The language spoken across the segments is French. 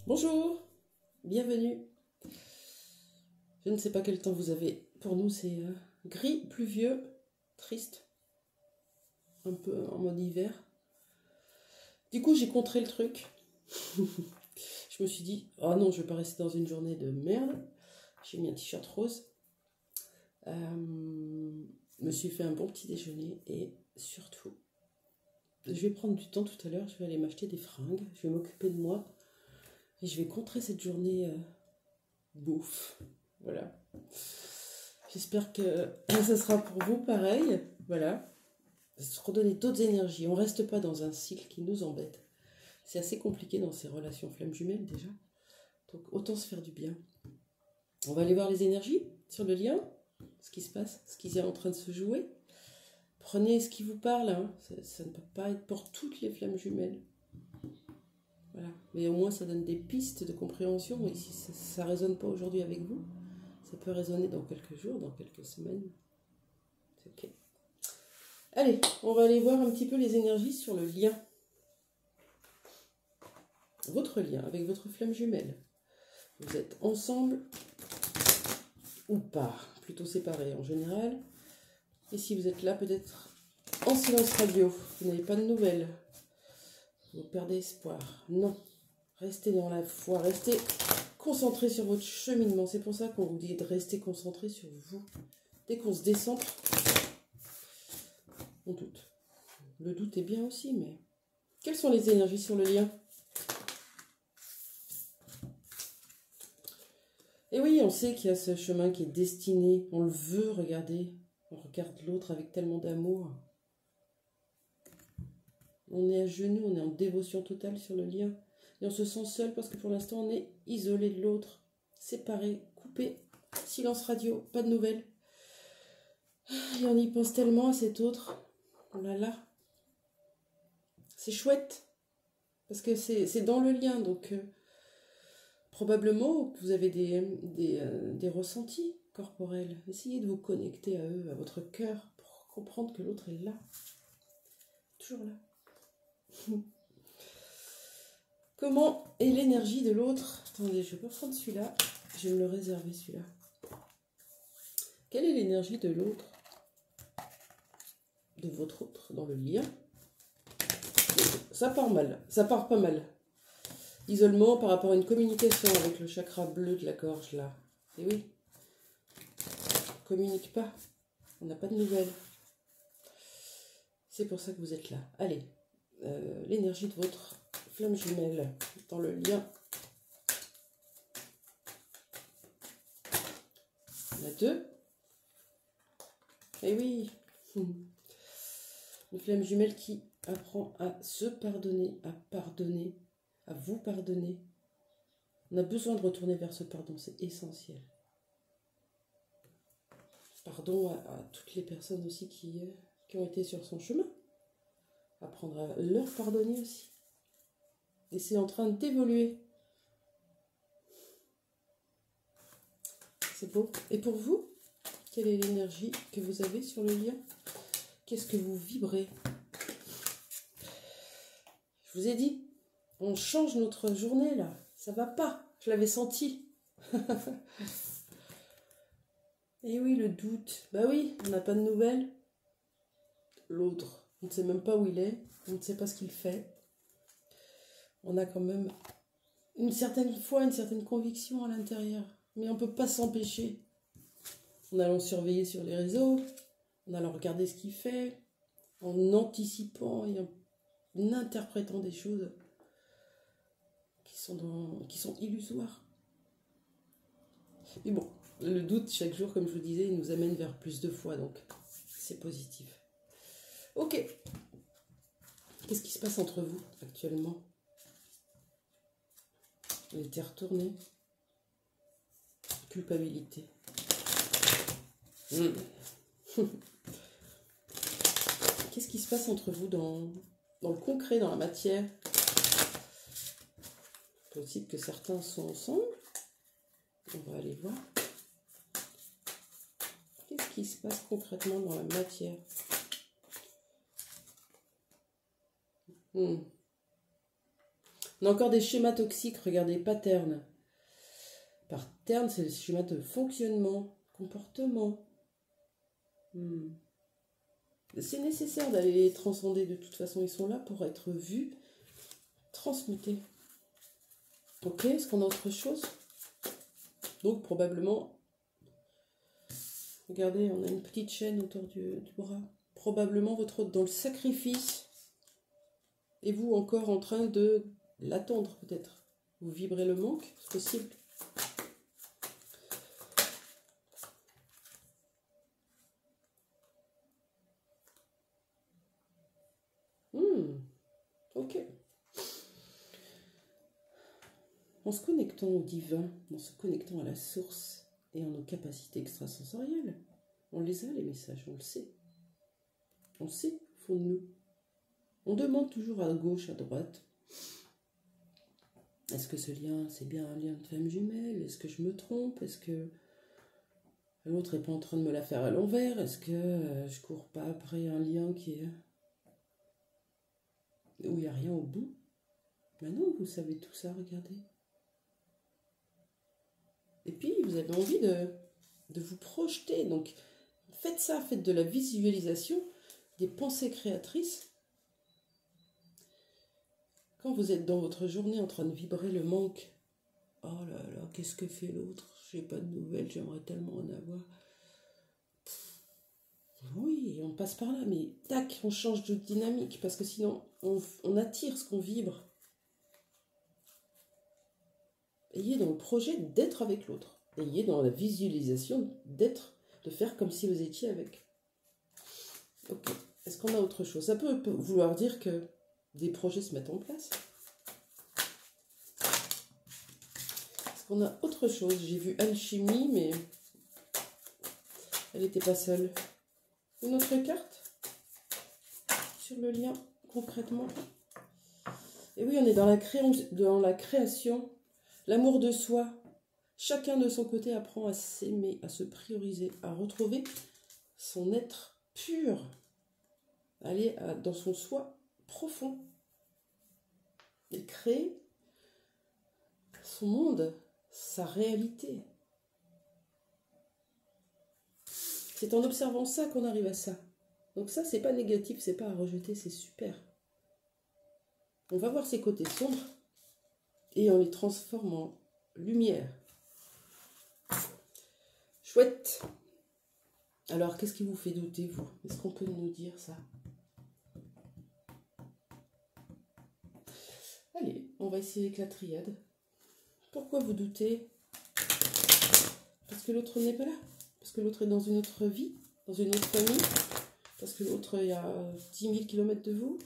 Bonjour, bienvenue. Je ne sais pas quel temps vous avez. Pour nous, c'est gris, pluvieux, triste, un peu en mode hiver. Du coup, j'ai contré le truc. Je me suis dit, oh non, je ne vais pas rester dans une journée de merde. J'ai mis un t-shirt rose. Me suis fait un bon petit déjeuner et surtout, je vais prendre du temps tout à l'heure. Je vais aller m'acheter des fringues. Je vais m'occuper de moi. Et je vais contrer cette journée bouffe. Voilà. J'espère que ça sera pour vous pareil. Voilà. Se redonner d'autres énergies. On ne reste pas dans un cycle qui nous embête. C'est assez compliqué dans ces relations flammes jumelles déjà. Donc autant se faire du bien. On va aller voir les énergies sur le lien. Ce qui se passe, ce qui est en train de se jouer. Prenez ce qui vous parle. Hein. Ça ne peut pas être pour toutes les flammes jumelles. Voilà. Mais au moins ça donne des pistes de compréhension. Et si ça ne résonne pas aujourd'hui avec vous, ça peut résonner dans quelques jours, dans quelques semaines. C'est ok. Allez, on va aller voir un petit peu les énergies sur le lien. Votre lien avec votre flamme jumelle. Vous êtes ensemble ou pas, plutôt séparés en général. Et si vous êtes là, peut-être en silence radio, vous n'avez pas de nouvelles. Vous perdez espoir. Non. Restez dans la foi, restez concentré sur votre cheminement. C'est pour ça qu'on vous dit de rester concentré sur vous. Dès qu'on se décentre, on doute. Le doute est bien aussi, mais... Quelles sont les énergies sur le lien? Et oui, on sait qu'il y a ce chemin qui est destiné. On le veut, regardez. On regarde l'autre avec tellement d'amour. On est à genoux, on est en dévotion totale sur le lien. Et on se sent seul parce que pour l'instant, on est isolé de l'autre. Séparé, coupé. Silence radio, pas de nouvelles. Et on y pense tellement à cet autre. Oh là là. C'est chouette. Parce que c'est dans le lien. Donc, probablement que vous avez des ressentis corporels. Essayez de vous connecter à eux, à votre cœur, pour comprendre que l'autre est là. Toujours là. Comment est l'énergie de l'autre? Attendez, je vais pas prendre celui-là. Je vais me le réserver, celui-là. Quelle est l'énergie de l'autre? De votre autre, dans le lien? Ça part mal. Ça part pas mal. Isolement par rapport à une communication avec le chakra bleu de la gorge, là. Et oui. On communique pas. On n'a pas de nouvelles. C'est pour ça que vous êtes là. Allez. L'énergie de votre flamme jumelle dans le lien. Il y en a deux. Et oui. Une flamme jumelle qui apprend à se pardonner, à vous pardonner. On a besoin de retourner vers ce pardon, c'est essentiel. Pardon à toutes les personnes aussi qui ont été sur son chemin. Apprendre à leur pardonner aussi. Et c'est en train d'évoluer. C'est beau. Et pour vous, quelle est l'énergie que vous avez sur le lien? Qu'est-ce que vous vibrez? Je vous ai dit, on change notre journée là. Ça va pas. Je l'avais senti. Et oui, le doute. Bah oui, on n'a pas de nouvelles. L'autre, on ne sait même pas où il est. On ne sait pas ce qu'il fait. On a quand même une certaine foi, une certaine conviction à l'intérieur. Mais on ne peut pas s'empêcher. En allant surveiller sur les réseaux, en allant regarder ce qu'il fait, en anticipant et en interprétant des choses qui sont illusoires. Mais bon, le doute, chaque jour, comme je vous disais, il nous amène vers plus de foi, donc c'est positif. Ok. Qu'est-ce qui se passe entre vous actuellement? Vous été retourné. Culpabilité. Qu'est-ce qui se passe entre vous dans le concret, dans la matière? Possible que certains sont ensemble. On va aller voir. Qu'est-ce qui se passe concrètement dans la matière? On a encore des schémas toxiques, regardez, pattern. Pattern, c'est le schéma de fonctionnement, comportement. C'est nécessaire d'aller les transcender, de toute façon, ils sont là pour être vus, transmutés. Ok, est-ce qu'on a autre chose? Donc, probablement, regardez, on a une petite chaîne autour du bras. Probablement votre hôte dans le sacrifice. Et vous encore en train de l'attendre, peut-être. Vous vibrez le manque, c'est possible. Ok. En se connectant au divin, en se connectant à la source et en nos capacités extrasensorielles, on les a les messages, on le sait. On sait au fond de nous. On demande toujours à gauche, à droite. Est-ce que ce lien, c'est bien un lien de femme jumelle? Est-ce que je me trompe? Est-ce que l'autre n'est pas en train de me la faire à l'envers? Est-ce que je cours pas après un lien qui est... où il n'y a rien au bout? Ben non, vous savez tout ça, regardez. Et puis, vous avez envie de vous projeter. Donc, faites ça, faites de la visualisation, des pensées créatrices. Quand vous êtes dans votre journée en train de vibrer le manque, oh là là, qu'est-ce que fait l'autre? J'ai pas de nouvelles, j'aimerais tellement en avoir. Oui, on passe par là, mais tac, on change de dynamique, parce que sinon, on attire ce qu'on vibre. Ayez dans le projet d'être avec l'autre. Ayez dans la visualisation d'être, de faire comme si vous étiez avec. Ok. Est-ce qu'on a autre chose? Ça peut vouloir dire que des projets se mettent en place. Est-ce qu'on a autre chose? J'ai vu alchimie, mais elle n'était pas seule. Une autre carte sur le lien, concrètement. Et oui, on est dans la création, l'amour de soi. Chacun de son côté apprend à s'aimer, à se prioriser, à retrouver son être pur, aller dans son soi profond et créer son monde, sa réalité. C'est en observant ça qu'on arrive à ça. Donc ça, c'est pas négatif, c'est pas à rejeter, c'est super. On va voir ses côtés sombres et on les transforme en lumière. Chouette. Alors, qu'est-ce qui vous fait douter, vous? Est-ce qu'on peut nous dire ça? Allez, on va essayer avec la triade. Pourquoi vous doutez? Parce que l'autre n'est pas là. Parce que l'autre est dans une autre vie, dans une autre famille. Parce que l'autre est à 10 000 km de vous.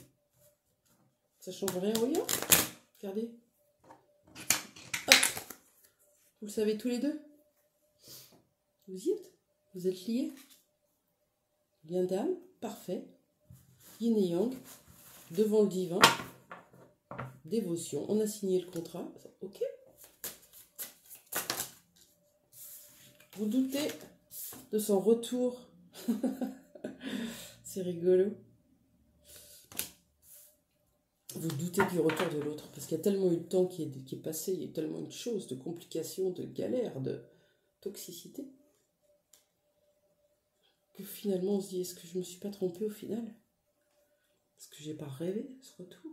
Ça ne change rien au lien. Regardez. Hop. Vous le savez tous les deux. Vous y êtes? Vous êtes liés? Lien d'âme, parfait. Yin et yang, devant le divin. Dévotion, on a signé le contrat. Ok. Vous doutez de son retour. C'est rigolo. Vous doutez du retour de l'autre, parce qu'il y a tellement eu de temps qui est passé, il y a tellement de choses, de complications, de galères, de toxicité, que finalement on se dit, est-ce que je ne me suis pas trompée au final? Est-ce que j'ai pas rêvé ce retour?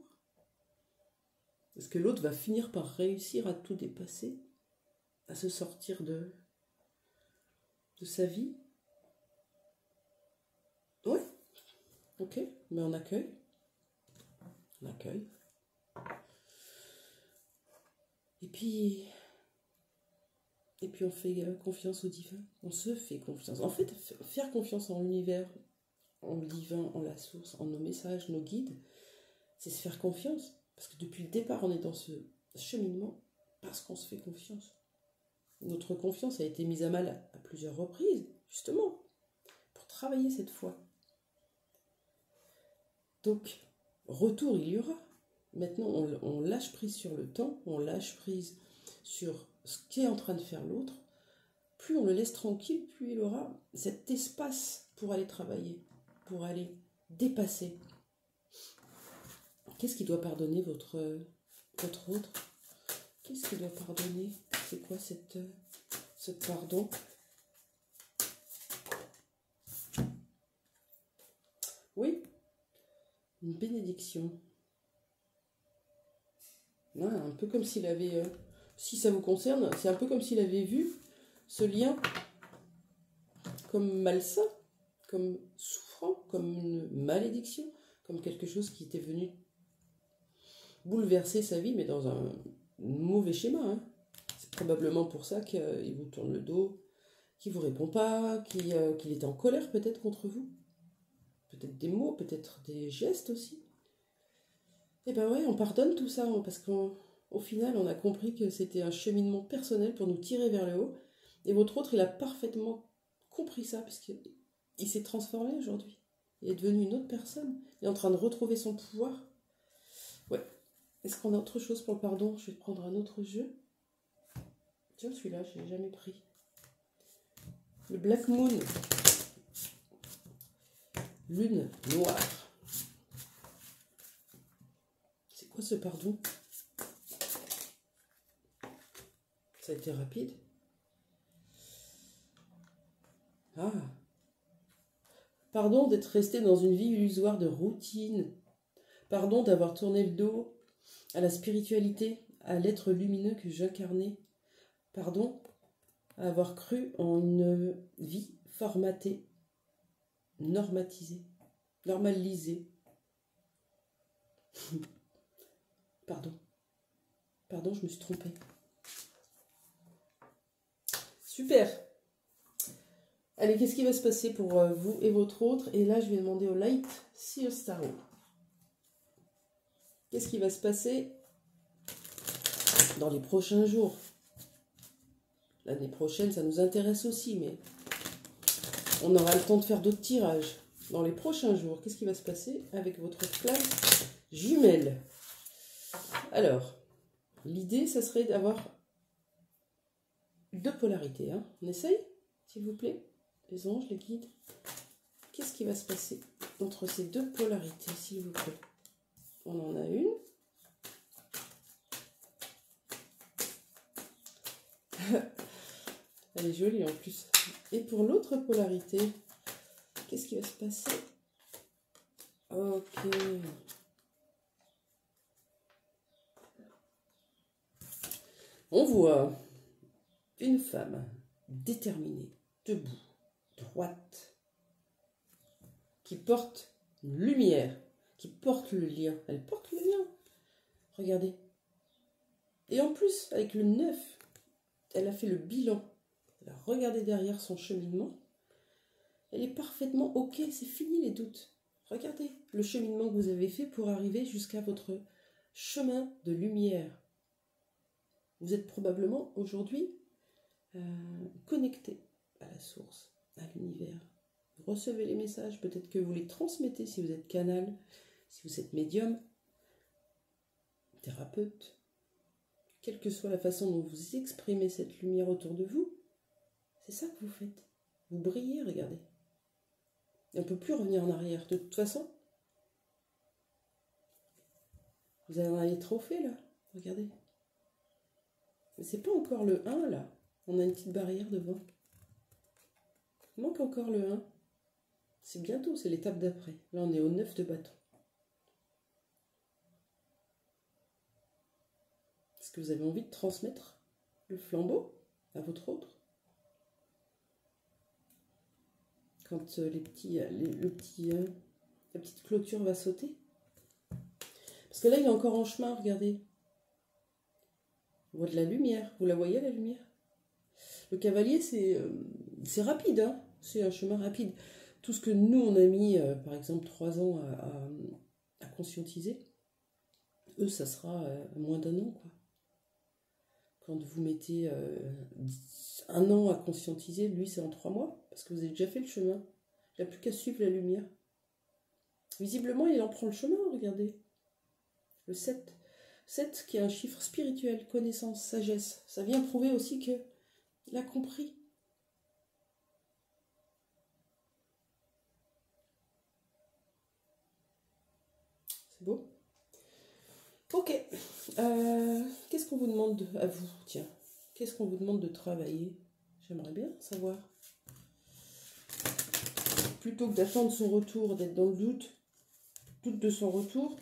Est-ce que l'autre va finir par réussir à tout dépasser, à se sortir de sa vie? Ouais. Ok, mais on accueille. On accueille. Et puis on fait confiance au divin. On se fait confiance. En fait, faire confiance en l'univers, en le divin, en la source, en nos messages, nos guides, c'est se faire confiance. Parce que depuis le départ, on est dans ce cheminement parce qu'on se fait confiance. Notre confiance a été mise à mal à plusieurs reprises, justement, pour travailler cette foi. Donc, retour, il y aura. Maintenant, on lâche prise sur le temps, on lâche prise sur ce qu'est en train de faire l'autre. Plus on le laisse tranquille, plus il aura cet espace pour aller travailler, pour aller dépasser. Qu'est-ce qui doit pardonner votre votre autre. Qu'est-ce qu'il doit pardonner? C'est quoi ce pardon? Oui, une bénédiction. Ouais, un peu comme s'il avait, si ça vous concerne, c'est un peu comme s'il avait vu ce lien comme malsain, comme souffrant, comme une malédiction, comme quelque chose qui était venu bouleverser sa vie, mais dans un mauvais schéma. Hein. C'est probablement pour ça qu'il vous tourne le dos, qu'il ne vous répond pas, qu'il était en colère peut-être contre vous. Peut-être des mots, peut-être des gestes aussi. Et ben ouais, on pardonne tout ça, parce qu'au final, on a compris que c'était un cheminement personnel pour nous tirer vers le haut. Et votre autre, il a parfaitement compris ça, parce qu'il s'est transformé aujourd'hui. Il est devenu une autre personne. Il est en train de retrouver son pouvoir. Ouais. Est-ce qu'on a autre chose pour le pardon? Je vais prendre un autre jeu. Tiens, celui-là, je ne l'ai jamais pris. Le Black Moon. Lune noire. C'est quoi ce pardon? Ça a été rapide. Ah. Pardon d'être resté dans une vie illusoire de routine. Pardon d'avoir tourné le dos à la spiritualité, à l'être lumineux que j'incarnais. Pardon à avoir cru en une vie formatée, normatisée, normalisée. Pardon. Pardon, je me suis trompée. Super. Allez, qu'est-ce qui va se passer pour vous et votre autre? Et là, je vais demander au Light Seer Tarot. Qu'est-ce qui va se passer dans les prochains jours? L'année prochaine, ça nous intéresse aussi, mais on aura le temps de faire d'autres tirages. Dans les prochains jours, qu'est-ce qui va se passer avec votre flamme jumelle? Alors, l'idée, ça serait d'avoir deux polarités. Hein. On essaye, s'il vous plaît? Les anges, les guides. Qu'est-ce qui va se passer entre ces deux polarités, s'il vous plaît? On en a une. Elle est jolie en plus. Et pour l'autre polarité, qu'est-ce qui va se passer? Ok. On voit une femme déterminée, debout, droite, qui porte une lumière, qui porte le lien. Elle porte le lien. Regardez. Et en plus, avec le 9, elle a fait le bilan. Elle a regardé derrière son cheminement. Elle est parfaitement ok, c'est fini les doutes. Regardez le cheminement que vous avez fait pour arriver jusqu'à votre chemin de lumière. Vous êtes probablement aujourd'hui connecté à la source, à l'univers. Vous recevez les messages, peut-être que vous les transmettez si vous êtes canal, si vous êtes médium, thérapeute. Quelle que soit la façon dont vous exprimez cette lumière autour de vous, c'est ça que vous faites. Vous brillez, regardez. Et on ne peut plus revenir en arrière. De toute façon, vous en avez trop fait là. Regardez. Mais c'est pas encore le 1 là. On a une petite barrière devant. Il manque encore le 1. C'est bientôt, c'est l'étape d'après. Là, on est au 9 de bâton. Est-ce que vous avez envie de transmettre le flambeau à votre autre? Quand la petite clôture va sauter. Parce que là, il est encore en chemin, regardez. On voit de la lumière. Vous la voyez, la lumière? Le cavalier, c'est rapide, hein, c'est un chemin rapide. Tout ce que nous, on a mis, par exemple, 3 ans à conscientiser, eux, ça sera moins d'1 an, quoi. Quand vous mettez 1 an à conscientiser, lui, c'est en 3 mois, parce que vous avez déjà fait le chemin. Il n'y a plus qu'à suivre la lumière. Visiblement, il en prend le chemin, regardez. Le 7. 7 qui est un chiffre spirituel, connaissance, sagesse. Ça vient prouver aussi qu'il a compris. C'est beau. Ok. Qu'est-ce qu'on vous demande à vous? Tiens, qu'est-ce qu'on vous demande de travailler? J'aimerais bien savoir. Plutôt que d'attendre son retour, d'être dans le doute de son retour,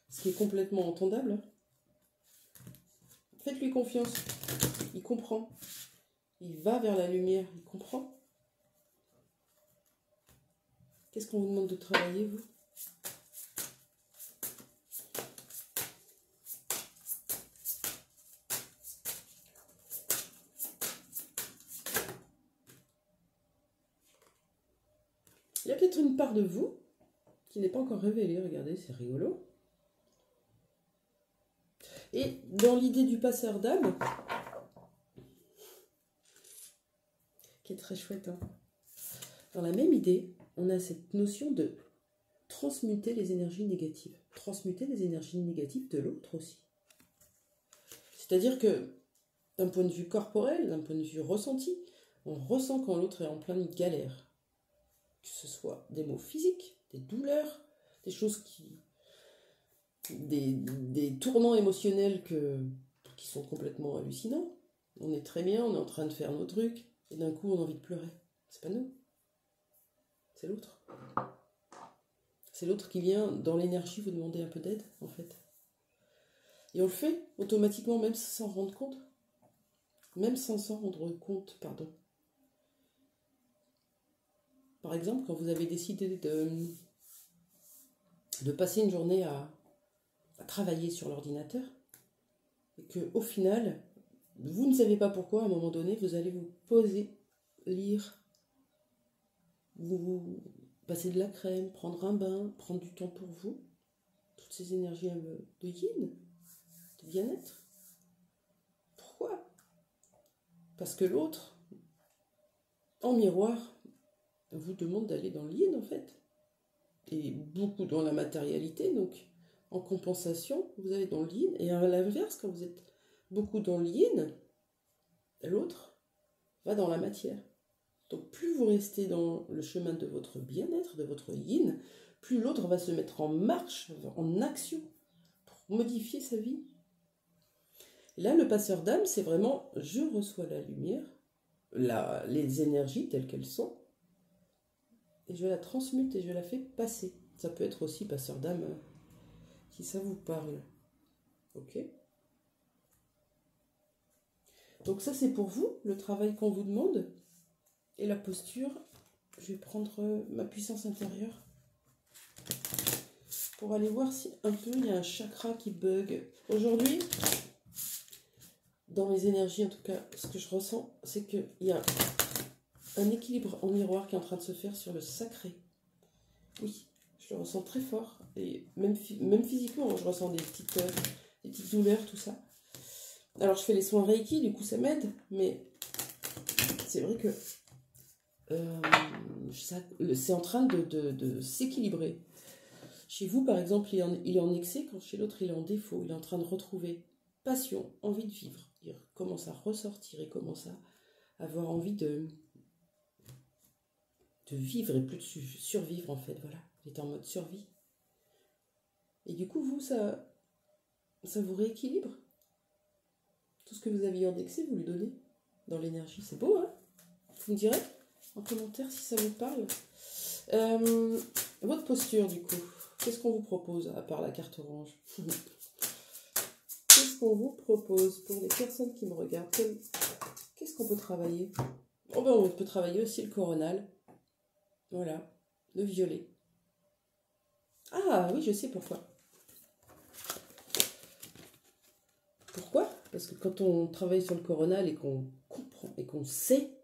ce qui est complètement entendable, hein. Faites-lui confiance. Il comprend. Il va vers la lumière. Il comprend. Qu'est-ce qu'on vous demande de travailler, vous? Il y a peut-être une part de vous qui n'est pas encore révélée. Regardez, c'est rigolo. Et dans l'idée du passeur d'âme, qui est très chouette, hein, dans la même idée, on a cette notion de transmuter les énergies négatives. Transmuter les énergies négatives de l'autre aussi. C'est-à-dire que, d'un point de vue corporel, d'un point de vue ressenti, on ressent quand l'autre est en pleine galère. Que ce soit des maux physiques, des douleurs, des choses qui... des tournants émotionnels qui sont complètement hallucinants. On est très bien, on est en train de faire nos trucs, et d'un coup on a envie de pleurer. C'est pas nous. C'est l'autre. C'est l'autre qui vient dans l'énergie vous demander un peu d'aide, en fait. Et on le fait automatiquement, même sans s'en rendre compte. Même sans s'en rendre compte, pardon. Par exemple, quand vous avez décidé de passer une journée à travailler sur l'ordinateur, et qu'au final, vous ne savez pas pourquoi, à un moment donné, vous allez vous poser, lire, vous passer de la crème, prendre un bain, prendre du temps pour vous, toutes ces énergies de yin, de bien-être. Pourquoi? Parce que l'autre, en miroir, vous demande d'aller dans le yin, en fait. Et beaucoup dans la matérialité, donc en compensation, vous allez dans le yin. Et à l'inverse, quand vous êtes beaucoup dans le yin, l'autre va dans la matière. Donc plus vous restez dans le chemin de votre bien-être, de votre yin, plus l'autre va se mettre en marche, en action, pour modifier sa vie. Et là, le passeur d'âme, c'est vraiment, je reçois la lumière, les énergies telles qu'elles sont, et je la transmute et je la fais passer. Ça peut être aussi passeur d'âme, si ça vous parle. Ok? Donc ça, c'est pour vous, le travail qu'on vous demande. Et la posture, je vais prendre ma puissance intérieure pour aller voir si un peu il y a un chakra qui bug. Aujourd'hui, dans mes énergies en tout cas, ce que je ressens, c'est qu'il y a un équilibre en miroir qui est en train de se faire sur le sacré. Oui, je le ressens très fort. Et même physiquement, je ressens des petites douleurs, tout ça. Alors je fais les soins Reiki, du coup ça m'aide, mais c'est vrai que c'est en train de s'équilibrer. Chez vous, par exemple, il est en excès, quand chez l'autre, il est en défaut. Il est en train de retrouver passion, envie de vivre. Il commence à ressortir, il commence à avoir envie de vivre et plus de survivre, en fait. Voilà, il est en mode survie. Et du coup, vous, ça vous rééquilibre. Tout ce que vous aviez en excès, vous lui donnez dans l'énergie. C'est beau, hein? Vous me direz en commentaire si ça vous parle. Votre posture, du coup, qu'est-ce qu'on vous propose, à part la carte orange? Qu'est-ce qu'on vous propose pour les personnes qui me regardent? Qu'est-ce qu'on peut travailler? Oh ben, on peut travailler aussi le coronal. Voilà, le violet. Ah oui, je sais pourquoi. Pourquoi? Parce que quand on travaille sur le coronal et qu'on comprend et qu'on sait,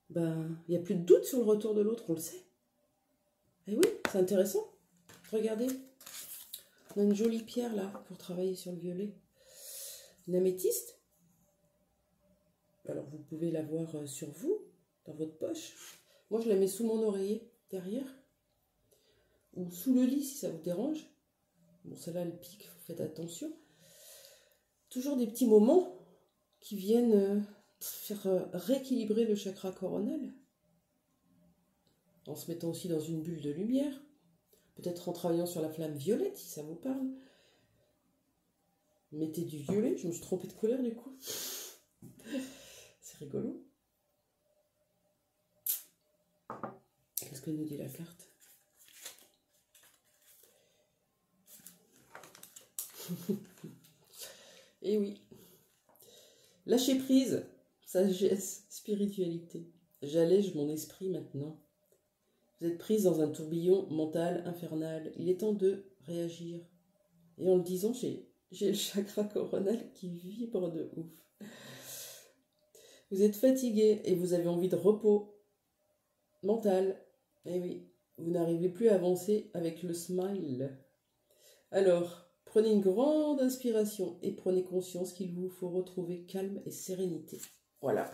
ben, il n'y a plus de doute sur le retour de l'autre, on le sait. Et oui, c'est intéressant. Regardez, on a une jolie pierre là pour travailler sur le violet. Une améthyste. Alors vous pouvez la voir sur vous, dans votre poche. Moi je la mets sous mon oreiller, derrière. Ou sous le lit si ça vous dérange. Bon, celle-là elle pique, faites attention. Toujours des petits moments qui viennent faire rééquilibrer le chakra coronal. En se mettant aussi dans une bulle de lumière. Peut-être en travaillant sur la flamme violette, si ça vous parle. Mettez du violet, je me suis trompée de couleur du coup. C'est rigolo. Qu'est-ce que nous dit la carte? Eh oui. Lâcher prise, sagesse, spiritualité. J'allège mon esprit maintenant. Vous êtes prise dans un tourbillon mental infernal. Il est temps de réagir. Et en le disant, j'ai le chakra coronal qui vibre de ouf. Vous êtes fatigué et vous avez envie de repos mental. Eh oui, vous n'arrivez plus à avancer avec le smile. Alors, prenez une grande inspiration et prenez conscience qu'il vous faut retrouver calme et sérénité. Voilà.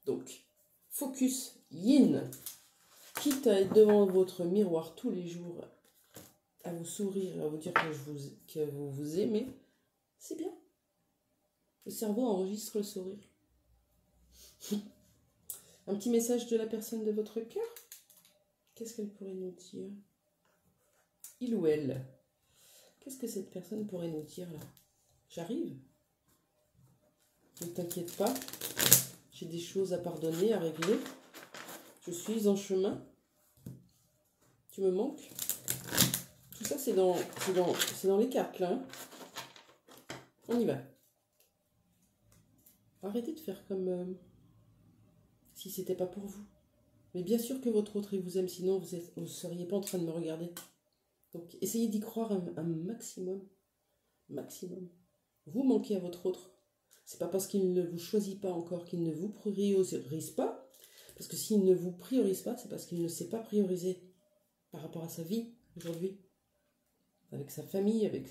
Donc, focus yin. Quitte à être devant votre miroir tous les jours, à vous sourire, à vous dire que vous vous aimez, c'est bien. Le cerveau enregistre le sourire. Un petit message de la personne de votre cœur. Qu'est-ce qu'elle pourrait nous dire? Il ou elle? Qu'est-ce que cette personne pourrait nous dire là? J'arrive. Ne t'inquiète pas. J'ai des choses à pardonner, à régler. Je suis en chemin. Tu me manques. Tout ça, c'est dans les cartes là. Hein. On y va. Arrêtez de faire comme si c'était pas pour vous. Mais bien sûr que votre autre, il vous aime, sinon vous ne seriez pas en train de me regarder. Donc, essayez d'y croire un maximum. Maximum. Vous manquez à votre autre. C'est pas parce qu'il ne vous choisit pas encore qu'il ne vous priorise pas. Parce que s'il ne vous priorise pas, c'est parce qu'il ne s'est pas priorisé par rapport à sa vie aujourd'hui. Avec sa famille, avec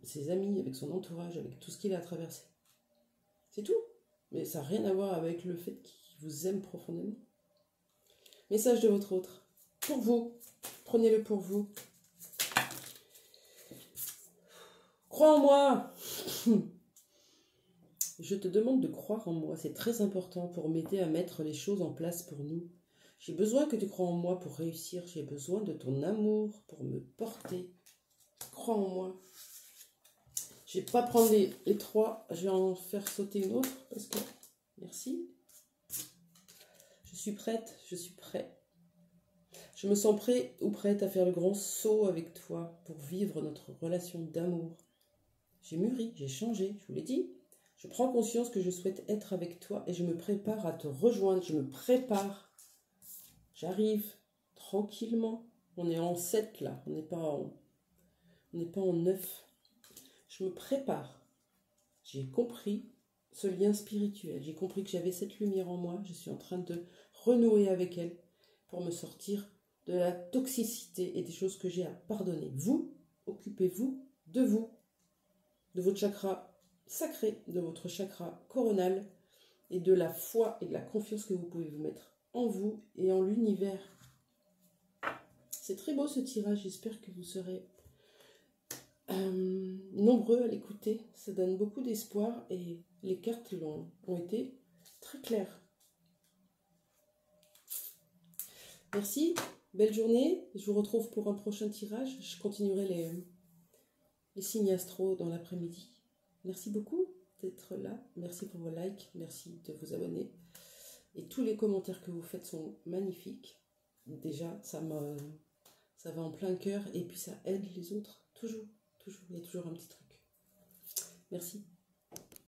ses amis, avec son entourage, avec tout ce qu'il a traversé. C'est tout. Mais ça n'a rien à voir avec le fait qu'il vous aime profondément. Message de votre autre. Pour vous. Prenez-le pour vous. Crois en moi. Je te demande de croire en moi. C'est très important pour m'aider à mettre les choses en place pour nous. J'ai besoin que tu crois en moi pour réussir. J'ai besoin de ton amour pour me porter. Crois en moi. Je ne vais pas prendre les trois. Je vais en faire sauter une autre. Parce que... Merci. Je suis prête. Je suis prêt. Je me sens prêt ou prête à faire le grand saut avec toi pour vivre notre relation d'amour. J'ai mûri, j'ai changé, je vous l'ai dit. Je prends conscience que je souhaite être avec toi et je me prépare à te rejoindre. Je me prépare. J'arrive tranquillement. On est en 7 là, on n'est pas en 9. Je me prépare. J'ai compris ce lien spirituel. J'ai compris que j'avais cette lumière en moi. Je suis en train de renouer avec elle pour me sortir de la toxicité et des choses que j'ai à pardonner. Vous, occupez-vous de vous, de votre chakra sacré, de votre chakra coronal et de la foi et de la confiance que vous pouvez vous mettre en vous et en l'univers. C'est très beau ce tirage, j'espère que vous serez nombreux à l'écouter. Ça donne beaucoup d'espoir et les cartes ont été très claires. Merci, belle journée. Je vous retrouve pour un prochain tirage. Je continuerai les signes astro dans l'après-midi. Merci beaucoup d'être là. Merci pour vos likes. Merci de vous abonner. Et tous les commentaires que vous faites sont magnifiques. Déjà, ça va en plein cœur. Et puis ça aide les autres. Toujours. Il y a toujours un petit truc. Merci.